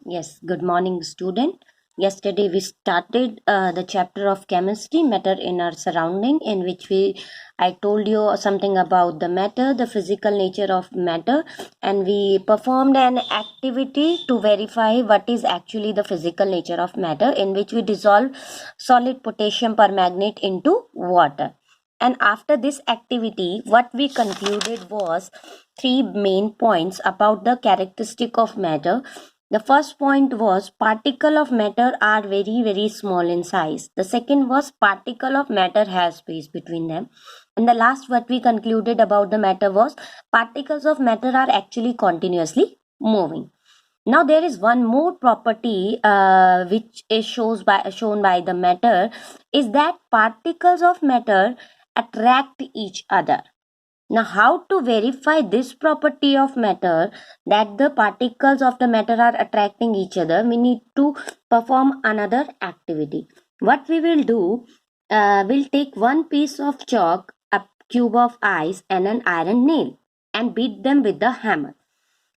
Yes, good morning, student. Yesterday we started the chapter of chemistry, matter in our surrounding, in which I told you something about the matter, the physical nature of matter, and we performed an activity to verify what is actually the physical nature of matter, in which we dissolve solid potassium permanganate into water. And after this activity, what we concluded was three main points about the characteristic of matter. The first point was particle of matter are very small in size. The second was particle of matter has space between them. And the last what we concluded about the matter was particles of matter are actually continuously moving. Now there is one more property which is shown by the matter, is that particles of matter attract each other. Now, how to verify this property of matter, that the particles of the matter are attracting each other? We need to perform another activity. What we will do, we'll take one piece of chalk, a cube of ice, and an iron nail, and beat them with the hammer.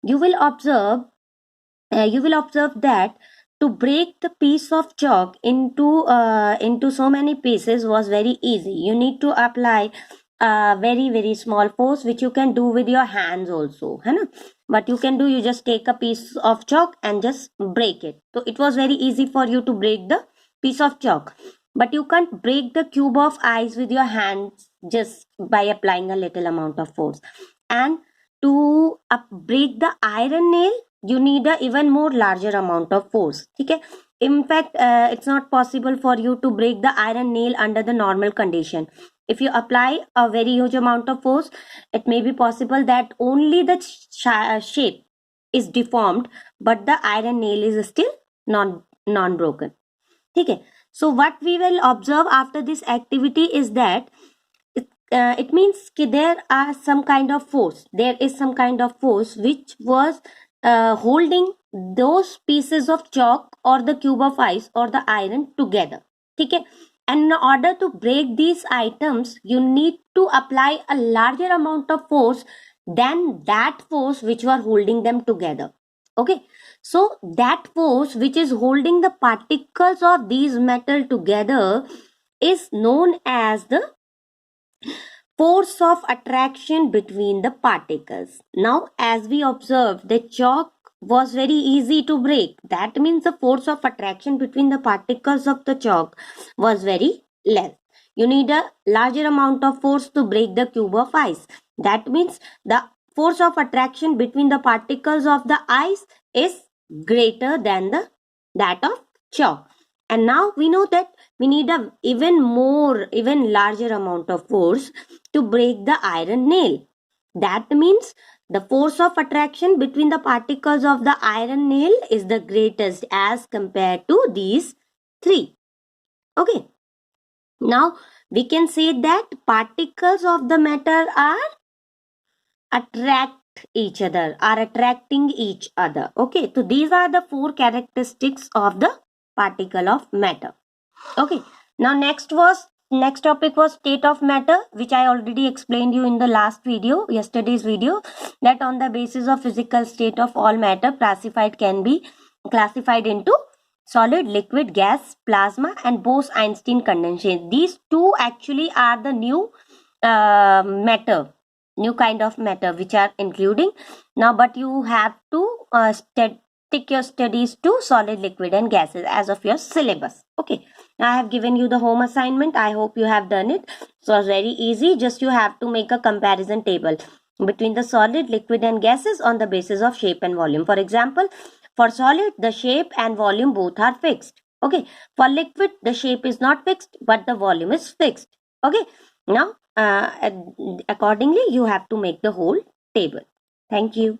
You will observe that to break the piece of chalk into so many pieces was very easy. You need to apply a very small force, which you can do with your hands also, है ना? But you can do, you just take a piece of chalk and just break it. So it was very easy for you to break the piece of chalk, but you can't break the cube of ice with your hands just by applying a little amount of force. And to break the iron nail, you need a even more larger amount of force. Okay, in fact it's not possible for you to break the iron nail under the normal condition. If you apply a very huge amount of force, it may be possible that only the shape is deformed, but the iron nail is still non broken. Okay, so what we will observe after this activity is that it means there are some kind of force. There is some kind of force which was holding those pieces of chalk or the cube of ice or the iron together. Okay, and in order to break these items, you need to apply a larger amount of force than that force which were holding them together. Okay, so that force which is holding the particles of these metal together is known as the force of attraction between the particles. Now, as we observed, the chalk was very easy to break. That means the force of attraction between the particles of the chalk was very less. You need a larger amount of force to break the cube of ice. That means the force of attraction between the particles of the ice is greater than that of chalk. And now we know that we need a even larger amount of force to break the iron nail. That means the force of attraction between the particles of the iron nail is the greatest as compared to these three. Okay. Now we can say that particles of the matter are attracting each other. Okay, so these are the four characteristics of the particle of matter. Okay, now next topic was state of matter, which I already explained you in the yesterday's video, that on the basis of physical state of all matter can be classified into solid, liquid, gas, plasma, and Bose-Einstein condensation. These two actually are the new kind of matter which are including now, but you have to stick your studies to solid, liquid, and gases as of your syllabus. Okay, now I have given you the home assignment. I hope you have done it. So it's very easy. Just you have to make a comparison table between the solid, liquid, and gases on the basis of shape and volume. For example, for solid, the shape and volume both are fixed. Okay, for liquid, the shape is not fixed, but the volume is fixed. Okay, now accordingly you have to make the whole table. Thank you.